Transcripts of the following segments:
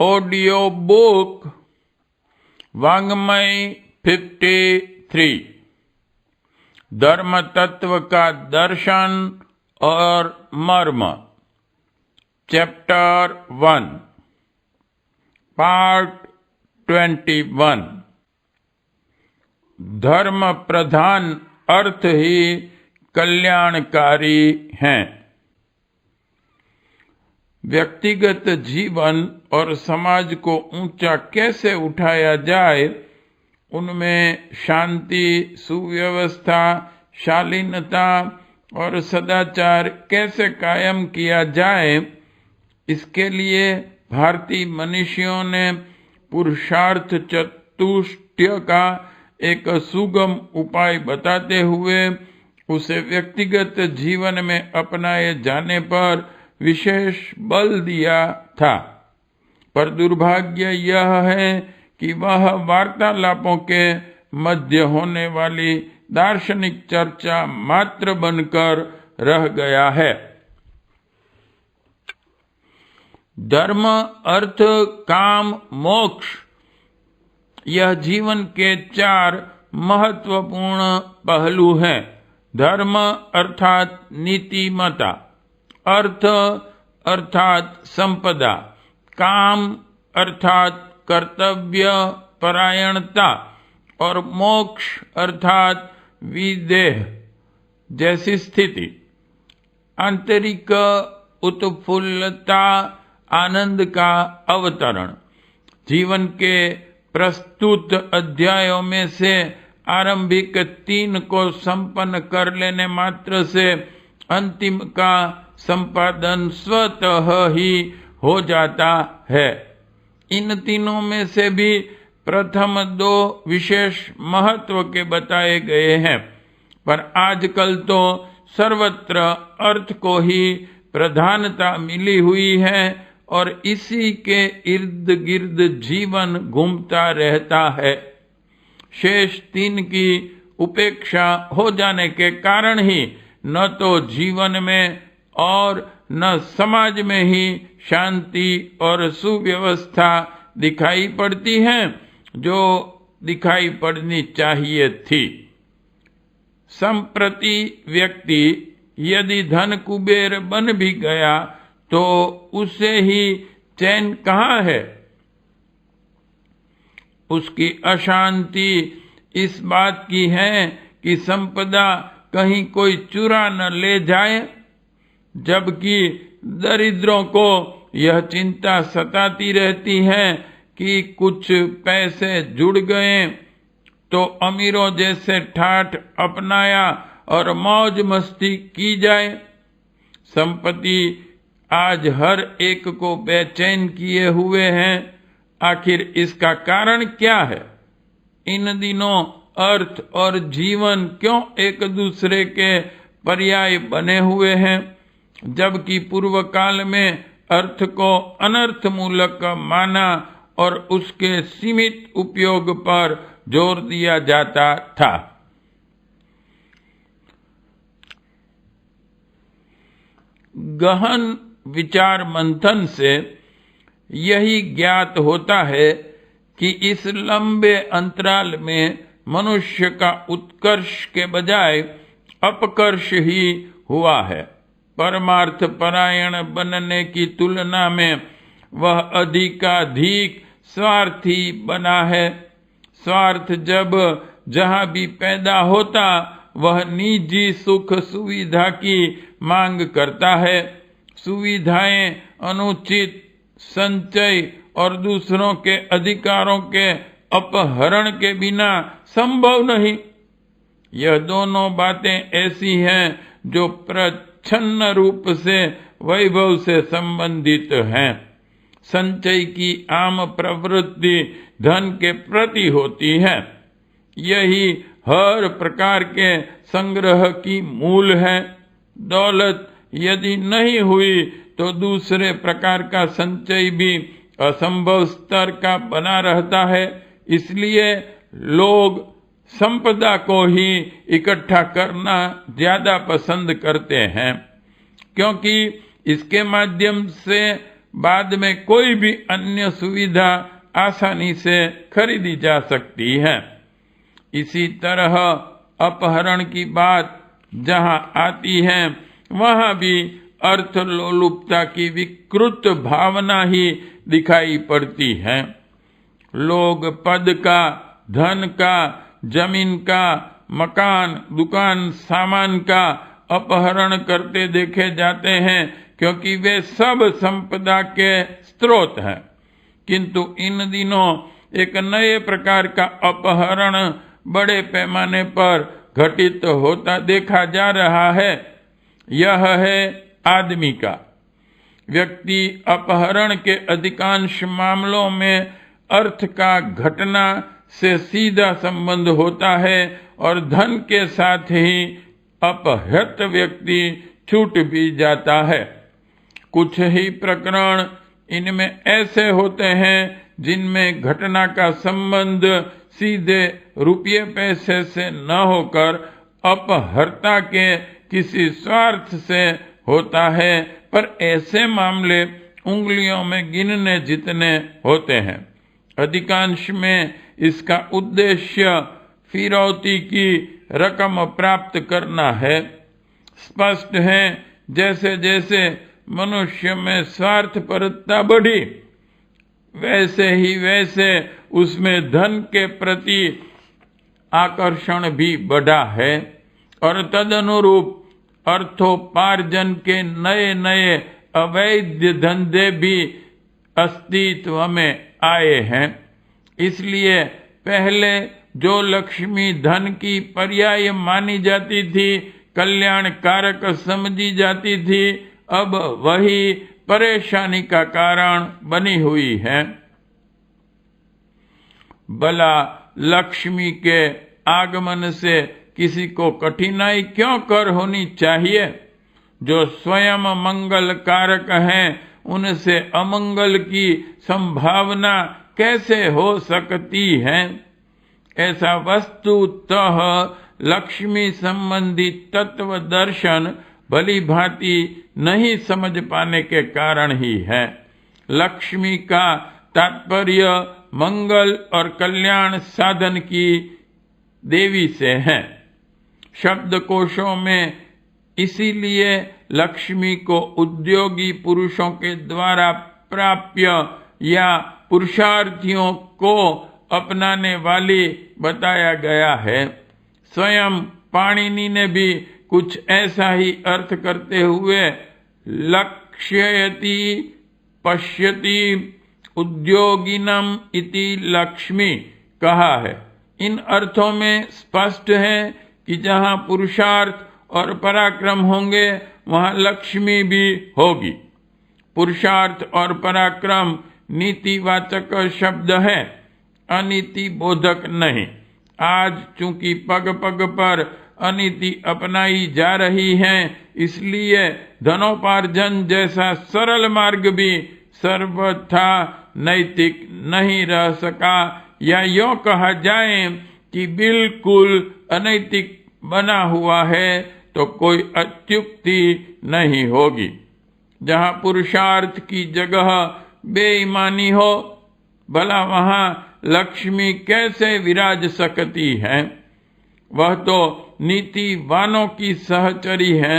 Audio book वाङ्मय 53 धर्म तत्व का दर्शन और मर्म चैप्टर 1 पार्ट 21 धर्म प्रधान अर्थ ही कल्याणकारी हैं। व्यक्तिगत जीवन और समाज को ऊंचा कैसे उठाया जाए, उनमें शांति, सुव्यवस्था, शालीनता और सदाचार कैसे कायम किया जाए, इसके लिए भारतीय मनीषियों ने पुरुषार्थ चतुष्टय का एक सुगम उपाय बताते हुए उसे व्यक्तिगत जीवन में अपनाए जाने पर विशेष बल दिया था। पर दुर्भाग्य यह है कि वह वार्तालापों के मध्य होने वाली दार्शनिक चर्चा मात्र बनकर रह गया है। धर्म, अर्थ, काम, मोक्ष यह जीवन के 4 महत्वपूर्ण पहलू हैं। धर्म अर्थात नीतिमत्ता, अर्थ अर्थात संपदा, काम अर्थात कर्तव्य परायणता और मोक्ष अर्थात विदेह जैसी स्थिति। आंतरिक उत्फुल्लता, आनंद का अवतरण। जीवन के प्रस्तुत अध्यायों में से आरंभिक 3 को संपन्न कर लेने मात्र से अंतिम का संपादन स्वतः ही हो जाता है। इन तीनों में से भी प्रथम 2 विशेष महत्व के बताए गए हैं, पर आजकल तो सर्वत्र अर्थ को ही प्रधानता मिली हुई है और इसी के इर्द गिर्द जीवन घूमता रहता है। शेष 3 की उपेक्षा हो जाने के कारण ही न तो जीवन में और न समाज में ही शांति और सुव्यवस्था दिखाई पड़ती है जो दिखाई पड़नी चाहिए थी। संप्रति व्यक्ति यदि धन कुबेर बन भी गया तो उसे ही चैन कहाँ है। उसकी अशांति इस बात की है कि संपदा कहीं कोई चुरा न ले जाए, जबकि दरिद्रों को यह चिंता सताती रहती है कि कुछ पैसे जुड़ गए तो अमीरों जैसे ठाठ अपनाया और मौज मस्ती की जाए। संपत्ति आज हर एक को बेचैन किए हुए हैं। आखिर इसका कारण क्या है? इन दिनों अर्थ और जीवन क्यों एक दूसरे के पर्याय बने हुए हैं, जबकि पूर्व काल में अर्थ को अनर्थ मूलक माना और उसके सीमित उपयोग पर जोर दिया जाता था। गहन विचार मंथन से यही ज्ञात होता है कि इस लंबे अंतराल में मनुष्य का उत्कर्ष के बजाय अपकर्ष ही हुआ है। परमार्थ परायण बनने की तुलना में वह अधिकाधिक स्वार्थी बना है। स्वार्थ जब जहां भी पैदा होता वह निजी सुख सुविधा की मांग करता है। सुविधाएं अनुचित संचय और दूसरों के अधिकारों के अपहरण के बिना संभव नहीं। यह दोनों बातें ऐसी हैं जो प्रच्छन्न रूप से वैभव से संबंधित हैं। संचय की आम प्रवृत्ति धन के प्रति होती है। यही हर प्रकार के संग्रह की मूल है। दौलत यदि नहीं हुई तो दूसरे प्रकार का संचय भी असंभव स्तर का बना रहता है। इसलिए लोग संपदा को ही इकट्ठा करना ज्यादा पसंद करते हैं, क्योंकि इसके माध्यम से बाद में कोई भी अन्य सुविधा आसानी से खरीदी जा सकती है। इसी तरह अपहरण की बात जहाँ आती है वहाँ भी अर्थलोलुपता की विकृत भावना ही दिखाई पड़ती है। लोग पद का, धन का, जमीन का, मकान, दुकान, सामान का अपहरण करते देखे जाते हैं क्योंकि वे सब संपदा के स्रोत हैं। किंतु इन दिनों एक नए प्रकार का अपहरण बड़े पैमाने पर घटित होता देखा जा रहा है। यह है आदमी का। व्यक्ति अपहरण के अधिकांश मामलों में अर्थ का घटना से सीधा संबंध होता है और धन के साथ ही अपहृत व्यक्ति छूट भी जाता है। कुछ ही प्रकरण इनमें ऐसे होते हैं जिनमें घटना का संबंध सीधे रुपये पैसे से न होकर अपहर्ता के किसी स्वार्थ से होता है, पर ऐसे मामले उंगलियों में गिनने जितने होते हैं। अधिकांश में इसका उद्देश्य फिरौती की रकम प्राप्त करना है। स्पष्ट है, जैसे जैसे मनुष्य में स्वार्थपरता बढ़ी वैसे उसमें धन के प्रति आकर्षण भी बढ़ा है और तदनुरूप अर्थोपार्जन के नए नए अवैध धंधे भी अस्तित्व में आए हैं। इसलिए पहले जो लक्ष्मी धन की पर्याय मानी जाती थी, कल्याण कारक समझी जाती थी, अब वही परेशानी का कारण बनी हुई है। भला लक्ष्मी के आगमन से किसी को कठिनाई क्यों कर होनी चाहिए? जो स्वयं मंगल कारक हैं, उनसे अमंगल की संभावना कैसे हो सकती है? ऐसा वस्तुतः लक्ष्मी संबंधी तत्व दर्शन भली भांति नहीं समझ पाने के कारण ही है। लक्ष्मी का तात्पर्य मंगल और कल्याण साधन की देवी से है। शब्दकोशों में इसीलिए लक्ष्मी को उद्योगी पुरुषों के द्वारा प्राप्य या पुरुषार्थियों को अपनाने वाली बताया गया है। स्वयं पाणिनि ने भी कुछ ऐसा ही अर्थ करते हुए लक्ष्यति पश्यति उद्योगिनम इति लक्ष्मी कहा है। इन अर्थों में स्पष्ट है कि जहाँ पुरुषार्थ और पराक्रम होंगे वहाँ लक्ष्मी भी होगी। पुरुषार्थ और पराक्रम नीतिवाचक शब्द है, अनीति बोधक नहीं। आज चूंकि पग पग पर अनीति अपनाई जा रही है, इसलिए धनोपार्जन जैसा सरल मार्ग भी सर्वथा नैतिक नहीं रह सका, या यूं कहा जाए कि बिल्कुल अनैतिक बना हुआ है तो कोई अत्युक्ति नहीं होगी। जहाँ पुरुषार्थ की जगह बेईमानी हो, भला वहाँ लक्ष्मी कैसे विराज सकती है? वह तो नीतिवानों की सहचरी है।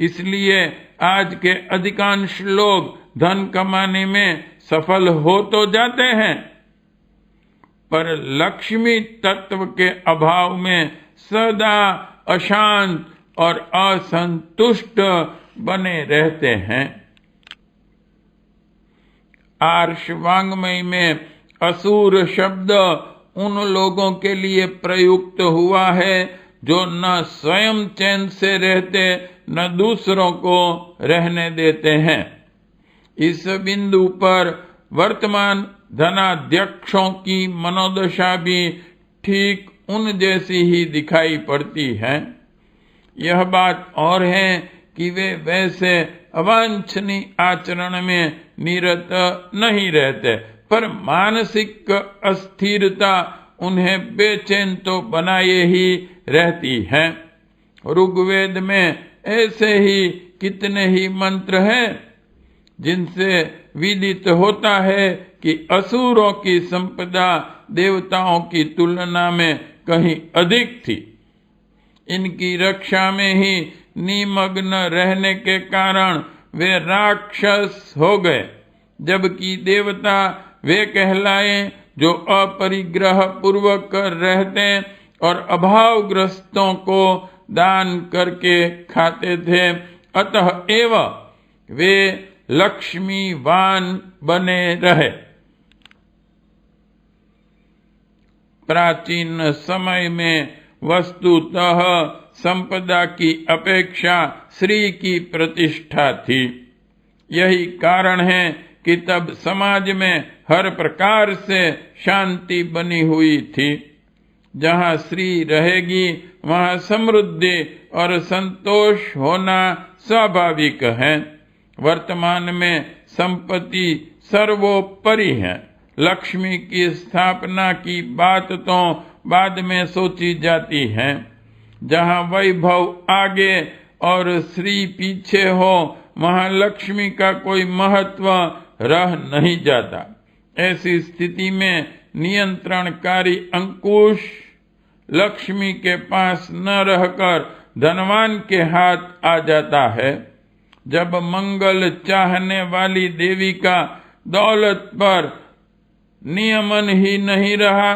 इसलिए आज के अधिकांश लोग धन कमाने में सफल हो तो जाते हैं, पर लक्ष्मी तत्व के अभाव में सदा अशांत और असंतुष्ट बने रहते हैं। आर्ष वाङ्मय में असुर शब्द उन लोगों के लिए प्रयुक्त हुआ है जो न स्वयं चैन से रहते न दूसरों को रहने देते हैं। इस बिंदु पर वर्तमान धनाध्यक्षों की मनोदशा भी ठीक उन जैसी ही दिखाई पड़ती है। यह बात और है कि वे वैसे अवांछनीय आचरण में निरत नहीं रहते, पर मानसिक अस्थिरता उन्हें बेचैन तो बनाए ही रहती है। ऋग्वेद में ऐसे ही कितने ही मंत्र हैं। जिनसे विदित होता है कि असुरों की संपदा देवताओं की तुलना में कहीं अधिक थी। इनकी रक्षा में ही निमग्न रहने के कारण वे राक्षस हो गए, जबकि देवता वे कहलाए जो अपरिग्रह पूर्वक रहते और अभावग्रस्तों को दान करके खाते थे। अतः एवं वे लक्ष्मीवान बने रहे। प्राचीन समय में वस्तुतः संपदा की अपेक्षा श्री की प्रतिष्ठा थी। यही कारण है कि तब समाज में हर प्रकार से शांति बनी हुई थी। जहाँ श्री रहेगी वहाँ समृद्धि और संतोष होना स्वाभाविक है। वर्तमान में संपत्ति सर्वोपरि है। लक्ष्मी की स्थापना की बात तो बाद में सोची जाती है। जहाँ वैभव आगे और श्री पीछे हो वहाँ लक्ष्मी का कोई महत्व रह नहीं जाता। ऐसी स्थिति में नियंत्रणकारी अंकुश लक्ष्मी के पास न रहकर धनवान के हाथ आ जाता है। जब मंगल चाहने वाली देवी का दौलत पर नियमन ही नहीं रहा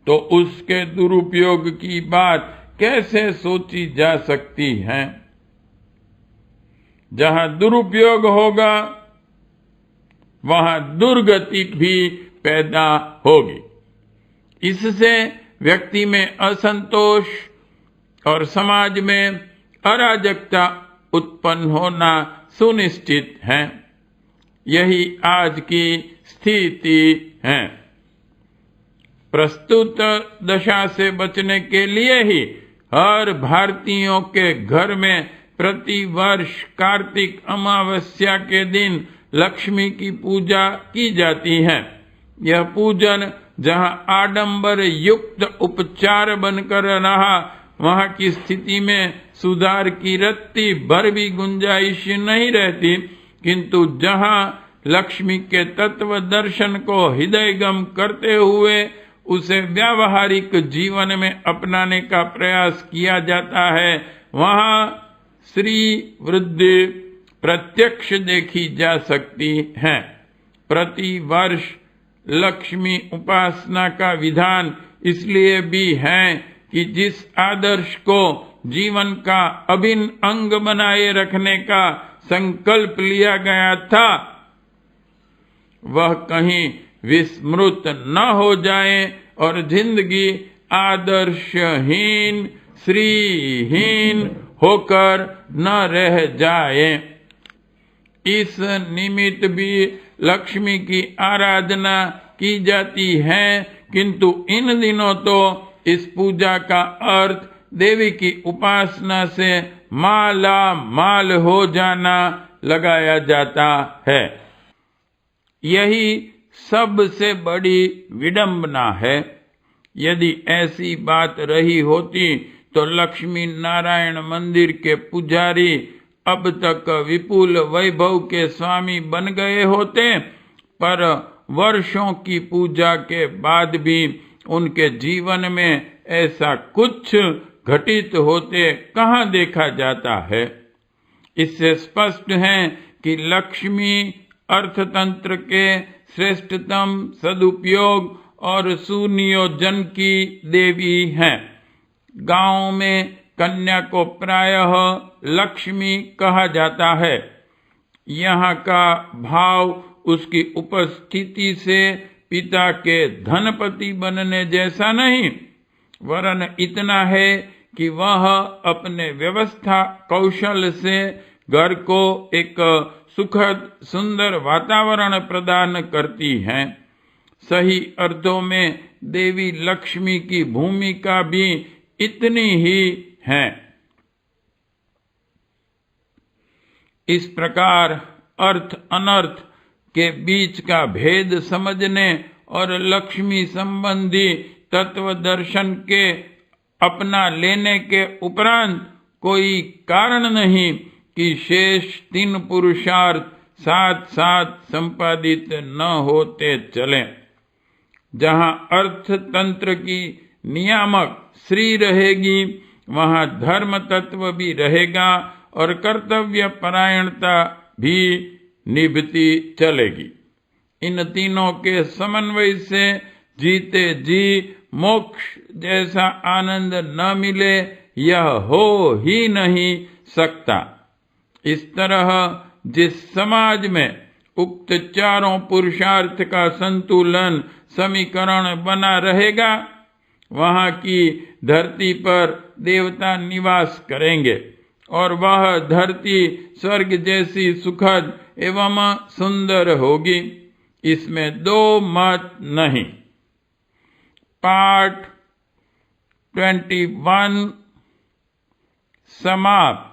तो उसके दुरुपयोग की बात कैसे सोची जा सकती है। जहां दुरुपयोग होगा वहां दुर्गति भी पैदा होगी। इससे व्यक्ति में असंतोष और समाज में अराजकता उत्पन्न होना सुनिश्चित है। यही आज की स्थिति है। प्रस्तुत दशा से बचने के लिए ही हर भारतीयों के घर में प्रति वर्ष कार्तिक अमावस्या के दिन लक्ष्मी की पूजा की जाती है। यह पूजन जहां आडंबर युक्त उपचार बनकर रहा, वहां की स्थिति में सुधार की रत्ती भर भी गुंजाइश नहीं रहती, किंतु जहां लक्ष्मी के तत्व दर्शन को हृदयगम करते हुए उसे व्यावहारिक जीवन में अपनाने का प्रयास किया जाता है, वहां श्री वृद्धि प्रत्यक्ष देखी जा सकती है। प्रति वर्ष लक्ष्मी उपासना का विधान इसलिए भी है कि जिस आदर्श को जीवन का अभिन्न अंग बनाए रखने का संकल्प लिया गया था वह कहीं विस्मृत न हो जाए और जिंदगी आदर्शहीन श्रीहीन होकर न रह जाए। इस निमित्त भी लक्ष्मी की आराधना की जाती है, किंतु इन दिनों तो इस पूजा का अर्थ देवी की उपासना से माला माल हो जाना लगाया जाता है। यही सबसे बड़ी विडंबना है। यदि ऐसी बात रही होती तो लक्ष्मी नारायण मंदिर के पुजारी अब तक विपुल वैभव के स्वामी बन गए होते, पर वर्षों की पूजा के बाद भी उनके जीवन में ऐसा कुछ घटित होते कहाँ देखा जाता है। इससे स्पष्ट है कि लक्ष्मी अर्थतंत्र के श्रेष्ठतम सदुपयोग और सुनियोजन की देवी है। गांव में कन्या को प्रायः लक्ष्मी कहा जाता है। यहाँ का भाव उसकी उपस्थिति से पिता के धनपति बनने जैसा नहीं, वरन इतना है कि वह अपने व्यवस्था कौशल से घर को एक सुखद सुंदर वातावरण प्रदान करती है। सही अर्थों में देवी लक्ष्मी की भूमिका भी इतनी ही है। इस प्रकार अर्थ अनर्थ के बीच का भेद समझने और लक्ष्मी संबंधी तत्व दर्शन के अपना लेने के उपरांत कोई कारण नहीं कि शेष तीन पुरुषार्थ साथ साथ संपादित न होते चलें। जहां अर्थतंत्र की नियामक श्री रहेगी, वहां धर्म तत्व भी रहेगा और कर्तव्य परायणता भी निभती चलेगी। इन तीनों के समन्वय से जीते जी मोक्ष जैसा आनंद न मिले, यह हो ही नहीं सकता। इस तरह जिस समाज में उक्त चारों पुरुषार्थ का संतुलन समीकरण बना रहेगा, वहां की धरती पर देवता निवास करेंगे और वह धरती स्वर्ग जैसी सुखद एवं सुंदर होगी। इसमें दो मत नहीं। पाठ 21 समाप्त।